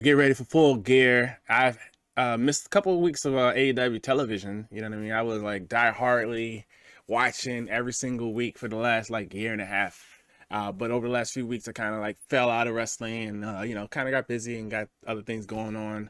Get ready for Full Gear. I've missed a couple of weeks of AEW television. You know what I mean? I was like die-hardly watching every single week for the last like year and a half. But over the last few weeks, I kind of like fell out of wrestling and, you know, kind of got busy and got other things going on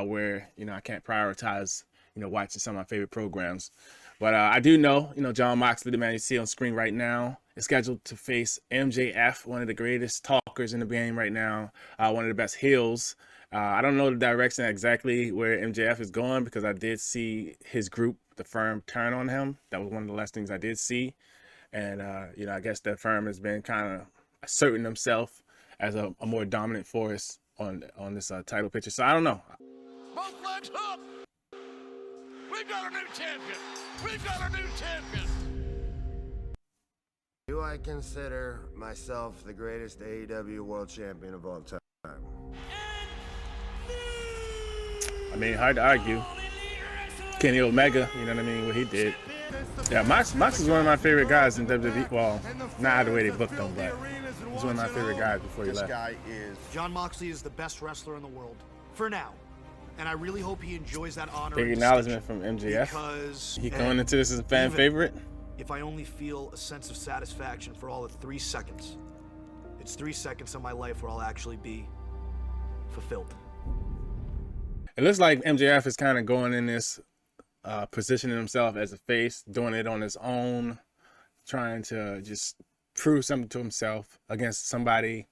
where, you know, I can't prioritize, you know, watching some of my favorite programs. But I do know, you know, Jon Moxley, the man you see on screen right now, is scheduled to face MJF, one of the greatest talkers in the game right now, one of the best heels. I don't know the direction exactly where MJF is going because I did see his group, the Firm, turn on him. That was one of the last things I did see. And, you know, I guess that Firm has been kind of asserting himself as a more dominant force on this title picture. So I don't know. Both legs up. We've got a new champion. We've got a new champion. Do I consider myself the greatest AEW world champion of all time? I mean, hard to argue. Kenny Omega, you know what I mean, what he did. Yeah, Mox is one of my favorite guys in WWE. Well, not the way they booked him, but he's one of my favorite guys before he left. This guy is... Jon Moxley is the best wrestler in the world, for now. And I really hope he enjoys that honor. Big acknowledgement from MJF. Because he going into this as a fan favorite. If I only feel a sense of satisfaction for all of 3 seconds, it's 3 seconds of my life where I'll actually be fulfilled. It looks like MJF is kind of going in this, positioning himself as a face, doing it on his own, trying to just prove something to himself against somebody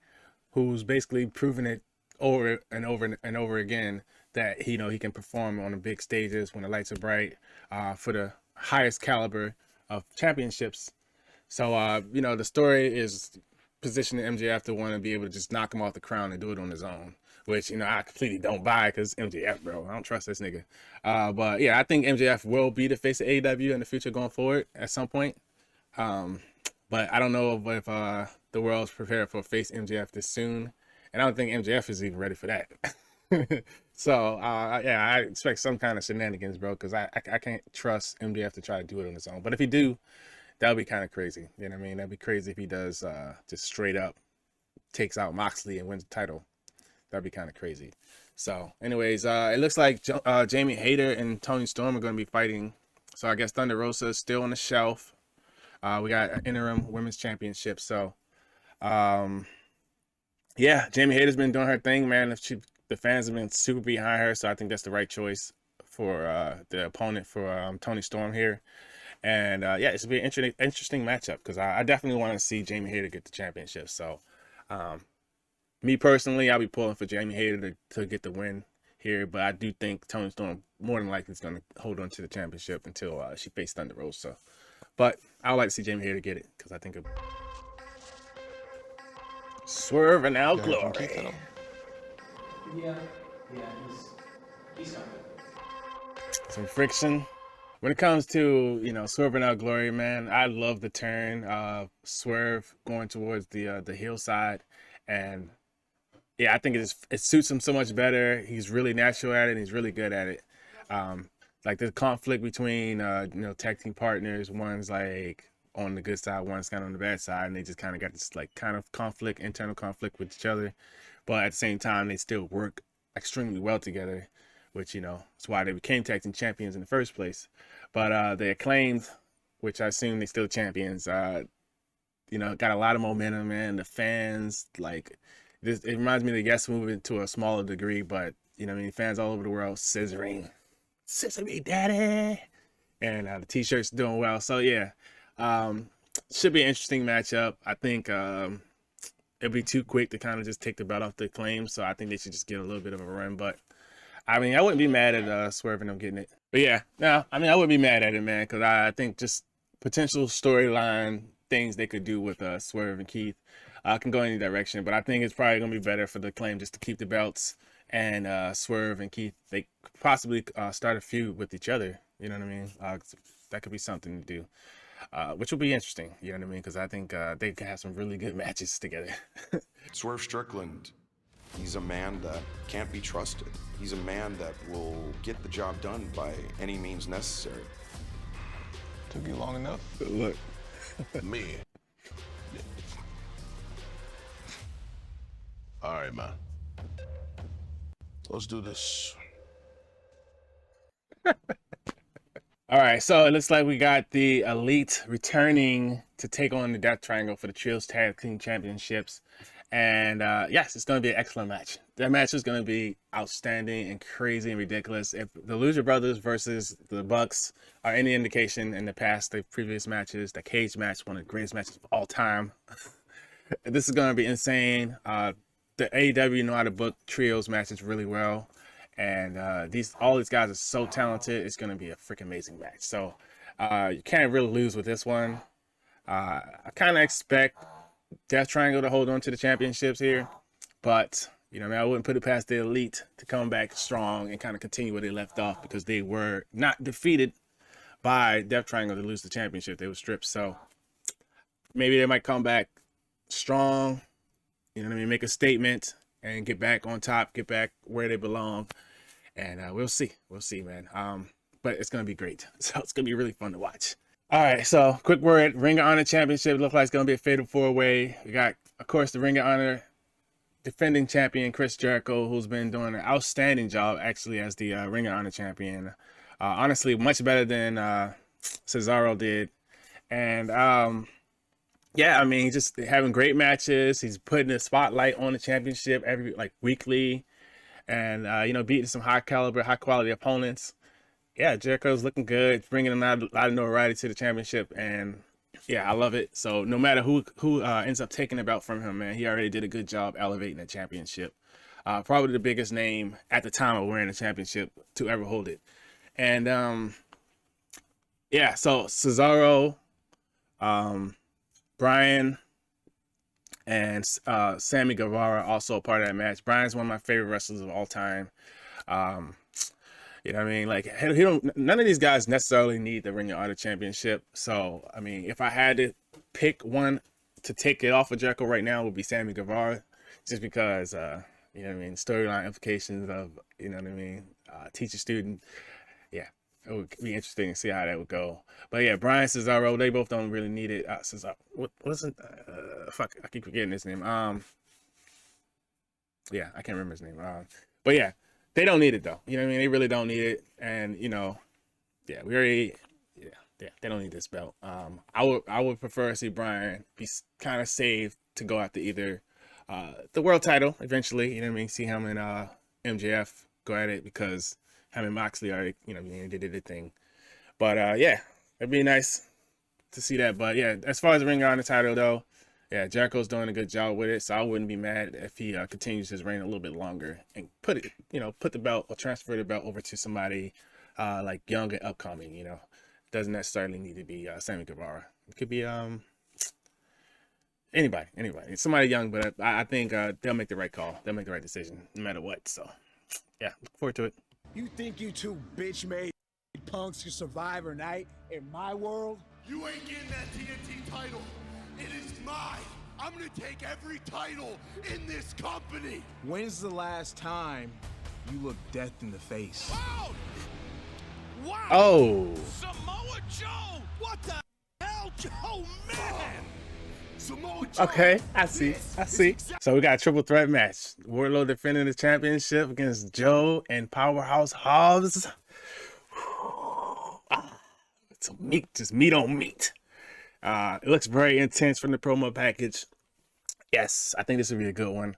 who's basically proven it over and over and over again that he can perform on the big stages when the lights are bright, for the highest caliber of championships. So, you know, the story is positioning MJF to want to be able to just knock him off the crown and do it on his own, which, you know, I completely don't buy because MJF, bro. I don't trust this nigga. But yeah, I think MJF will be the face of AEW in the future going forward at some point. But I don't know if the world's prepared for face MJF this soon. And I don't think MJF is even ready for that. So, yeah, I expect some kind of shenanigans, bro, because I can't trust MJF to try to do it on his own. But if he do, that would be kind of crazy. You know what I mean? That'd be crazy if he does just straight up takes out Moxley and wins the title. That'd be kind of crazy. So, anyways, it looks like Jamie Hayter and Toni Storm are going to be fighting. So, I guess Thunder Rosa is still on the shelf. We got an interim women's championship. So, yeah, Jamie Hayter's been doing her thing, man. The fans have been super behind her, so I think that's the right choice for the opponent for Toni Storm here. And yeah, it's gonna be an interesting matchup because I definitely want to see Jamie Hayter get the championship. So, me personally, I'll be pulling for Jamie Hayter to get the win here, but I do think Toni Storm more than likely is going to hold on to the championship until she faces Thunder Rosa. But I would like to see Jamie Hayter get it because I think of Swerve and Out Glory. Yeah, he's got it. Some friction. When it comes to, you know, Swerve and Out Glory, man, I love the turn. Swerve going towards the heel side, and yeah, I think it suits him so much better. He's really natural at it, and he's really good at it. Like the conflict between you know, tag team partners, one's like on the good side, one's kind of on the bad side, and they just kind of got this like kind of conflict, internal conflict with each other, but at the same time they still work extremely well together, which, you know, that's why they became tag team champions in the first place. But they Acclaimed, which I assume they still champions, you know, got a lot of momentum, man. The fans, like, it reminds me of the Yes Movement to a smaller degree, but, you know, I mean, fans all over the world scissoring daddy, and the t-shirts doing well. So yeah, should be an interesting matchup. I think it'll be too quick to kind of just take the belt off the Acclaim, so I think they should just get a little bit of a run. But I mean, I wouldn't be mad at Swerve and them getting it. But yeah, no, I mean, I wouldn't be mad at it, man, because I think just potential storyline things they could do with Swerve and Keith can go any direction. But I think it's probably going to be better for the Acclaim just to keep the belts, and Swerve and Keith, they could possibly start a feud with each other. You know what I mean? That could be something to do, which will be interesting. You know what I mean? Because I think they could have some really good matches together. Swerve Strickland, he's a man that can't be trusted. He's a man that will get the job done by any means necessary. Took you long enough? Look. Me. All right, man. Let's do this. All right, so it looks like we got the Elite returning to take on the Death Triangle for the Trios Tag Team Championships. And yes, it's going to be an excellent match. That match is going to be outstanding and crazy and ridiculous. If the Lucha Brothers versus the Bucks are any indication in the past, the previous matches, the cage match, one of the greatest matches of all time, this is going to be insane. The AEW know how to book trios matches really well. And all these guys are so talented. It's going to be a freaking amazing match. So you can't really lose with this one. I kind of expect Death Triangle to hold on to the championships here. But, you know, man, I wouldn't put it past the Elite to come back strong and kind of continue where they left off, because they were not defeated by Death Triangle to lose the championship. They were stripped. So maybe they might come back strong, you know what I mean, make a statement and get back on top, get back where they belong. And we'll see, man. But it's gonna be great. So it's gonna be really fun to watch. All right, so quick word: Ring of Honor Championship looks like it's gonna be a fatal 4-way. We got, of course, the Ring of Honor defending champion Chris Jericho, who's been doing an outstanding job actually as the Ring of Honor champion. Honestly, much better than Cesaro did. And yeah, I mean, he's just having great matches. He's putting the spotlight on the championship weekly. And, you know, beating some high quality opponents. Yeah, Jericho's looking good, bringing him out of notoriety to the championship. And, yeah, I love it. So no matter who ends up taking the belt from him, man, he already did a good job elevating the championship. Probably the biggest name at the time of wearing the championship to ever hold it. And, yeah, so Cesaro, Bryan, and Sammy Guevara also a part of that match. Bryan's one of my favorite wrestlers of all time. You know what I mean? Like, none of these guys necessarily need the Ring of Honor championship. So, I mean, if I had to pick one to take it off of Jericho right now, it would be Sammy Guevara, just because, you know what I mean, storyline implications of, you know what I mean, teacher student. Yeah, it would be interesting to see how that would go. But yeah, Bryan, Cesaro, they both don't really need it. Cesaro, fuck, I keep forgetting his name. Yeah, I can't remember his name. But yeah, they don't need it though. You know what I mean? They really don't need it. And you know, yeah, they don't need this belt. I would prefer to see Bryan be kind of saved to go after either the world title eventually. You know what I mean? See him and MJF go at it, because him and Moxley already, you know, they did the thing. But yeah, it'd be nice to see that. But yeah, as far as the Ring of Honor title though, yeah, Jericho's doing a good job with it. So I wouldn't be mad if he continues his reign a little bit longer and put the belt or transfer the belt over to somebody like young and upcoming. You know, doesn't necessarily need to be Sammy Guevara. It could be anybody, somebody young. But I think they'll make the right call. They'll make the right decision no matter what. So yeah, look forward to it. You think you two bitch-made punks can survive a night in my world? You ain't getting that TNT title. It is mine. I'm gonna take every title in this company. When's the last time you looked death in the face? Oh! Wow! Oh! Samoa Joe! What the hell? Oh, man! Samoa Joe! Okay, I see. So we got a triple threat match. Wardlow defending the championship against Joe and Powerhouse Hobbs. It's just meat on meat. It looks very intense from the promo package. Yes, I think this would be a good one.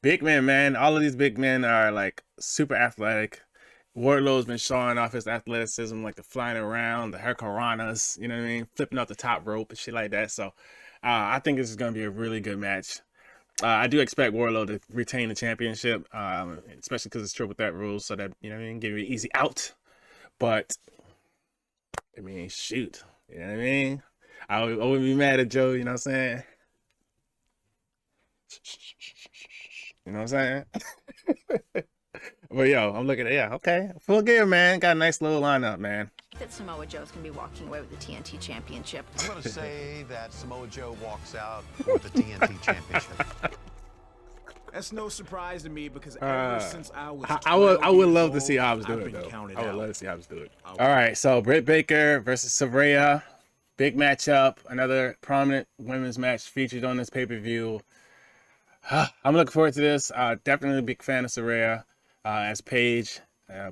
Big man. All of these big men are like super athletic. Wardlow's been showing off his athleticism, like the flying around, the hurricanranas, you know what I mean? Flipping off the top rope and shit like that. So I think this is going to be a really good match. I do expect Wardlow to retain the championship, especially because it's triple threat rules, so that, you know what I mean, give you an easy out. But, I mean, shoot. You know what I mean? I wouldn't be mad at Joe, you know what I'm saying? You know what I'm saying? But yo, I'm looking at, yeah, okay. Full gear, man. Got a nice little lineup, man. That Samoa Joe's gonna be walking away with the TNT Championship. I'm gonna say that Samoa Joe walks out with the TNT Championship. That's no surprise to me, because ever since I was I would love to see Hobbs do it, though. I would love to see Hobbs do it. All right, so Britt Baker versus Saraya. Big matchup. Another prominent women's match featured on this pay-per-view. I'm looking forward to this. Definitely a big fan of Saraya as Paige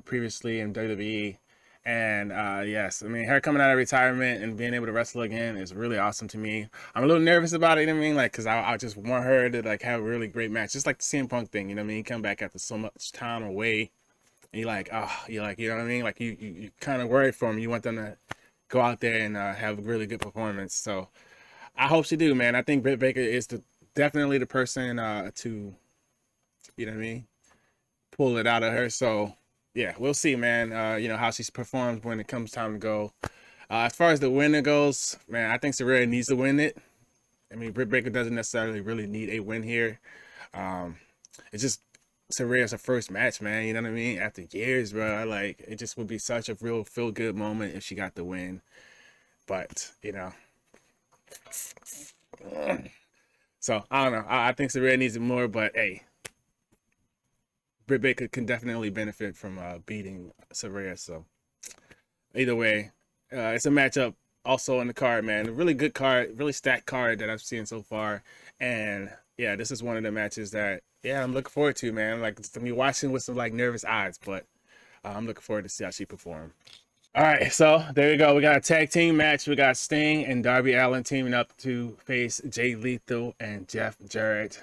previously in WWE. And yes, I mean, her coming out of retirement and being able to wrestle again is really awesome to me. I'm a little nervous about it, you know what I mean? Like, because I just want her to like have a really great match. Just like the CM Punk thing, you know what I mean? Come back after so much time away. And you're like, oh, you're like, you know what I mean? Like, you kind of worried for them. You want them to go out there and have a really good performance. So I hope she do, man. I think Britt Baker is definitely the person to, you know what I mean, pull it out of her. So yeah, we'll see, man. You know, how she performs when it comes time to go. As far as the winner goes, man, I think Saraya needs to win it. I mean, Britt Baker doesn't necessarily really need a win here. It's just Saraya's her first match, man. You know what I mean? After years, bro. Like, it just would be such a real feel-good moment if she got the win. But, you know. So, I don't know. I think Saraya needs it more, but, hey. Britt Baker can definitely benefit from beating Saraya. So, either way, it's a matchup also on the card, man. A really good card, really stacked card that I've seen so far. And, yeah, this is one of the matches that, yeah, I'm looking forward to, man. Like, to me watching with some, like, nervous eyes. But I'm looking forward to see how she performs. All right, so there you go. We got a tag team match. We got Sting and Darby Allin teaming up to face Jay Lethal and Jeff Jarrett.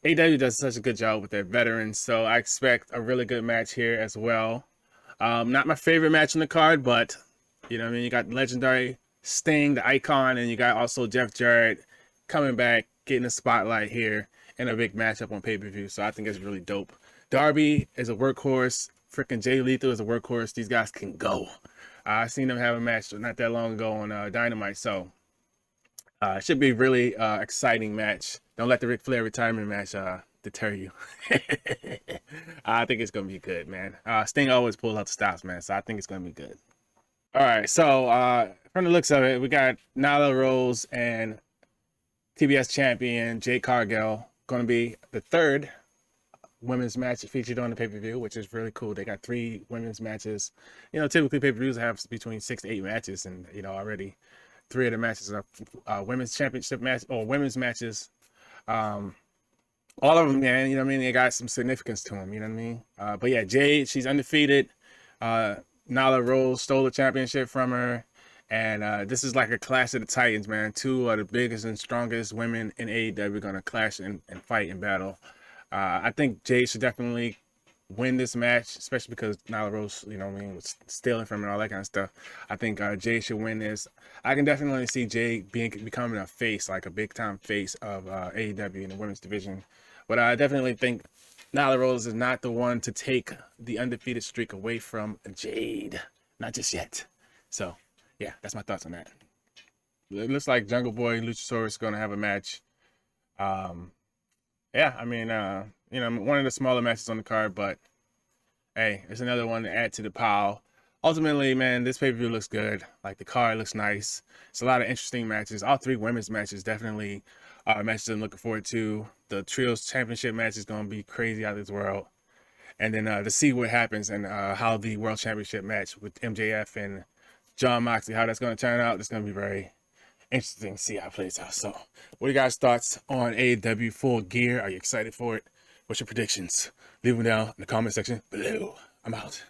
AEW does such a good job with their veterans, so I expect a really good match here as well. Not my favorite match on the card, but, you know what I mean? You got legendary Sting, the icon, and you got also Jeff Jarrett coming back, getting the spotlight here in a big matchup on pay-per-view, so I think it's really dope. Darby is a workhorse. Freaking Jay Lethal is a workhorse. These guys can go. I seen them have a match not that long ago on Dynamite, so it should be a really exciting match. Don't let the Ric Flair retirement match deter you. I think it's going to be good, man. Sting always pulls out the stops, man, so I think it's going to be good. All right, so from the looks of it, we got Nyla Rose and TBS champion Jade Cardgill going to be the third women's match featured on the pay-per-view, which is really cool. They got 3 women's matches. You know, typically pay-per-views have between 6 to 8 matches, and, you know, already 3 of the matches are women's championship match or women's matches. All of them, man, you know what I mean? They got some significance to them, you know what I mean? But yeah, Jade, she's undefeated. Nyla Rose stole the championship from her. And this is like a clash of the Titans, man. 2 of the biggest and strongest women in AEW are going to clash and fight and battle. I think Jade should definitely win this match, especially because Nyla Rose, you know what I mean, was stealing from her and all that kind of stuff. I think Jade should win this. I can definitely see Jade becoming a face, like a big-time face of AEW in the women's division. But I definitely think Nyla Rose is not the one to take the undefeated streak away from Jade. Not just yet. So, yeah, that's my thoughts on that. It looks like Jungle Boy and Luchasaurus are going to have a match. Yeah, I mean, you know, one of the smaller matches on the card, but hey, it's another one to add to the pile. Ultimately, man, this pay-per-view looks good. Like, the card looks nice. It's a lot of interesting matches. All 3 women's matches definitely are matches I'm looking forward to. The Trios Championship match is going to be crazy out of this world. And then to see what happens and how the World Championship match with MJF and Jon Moxley, how that's going to turn out, it's going to be very interesting to see how it plays out. So, what are you guys' thoughts on AEW Full Gear? Are you excited for it? What's your predictions? Leave them down in the comment section below. I'm out.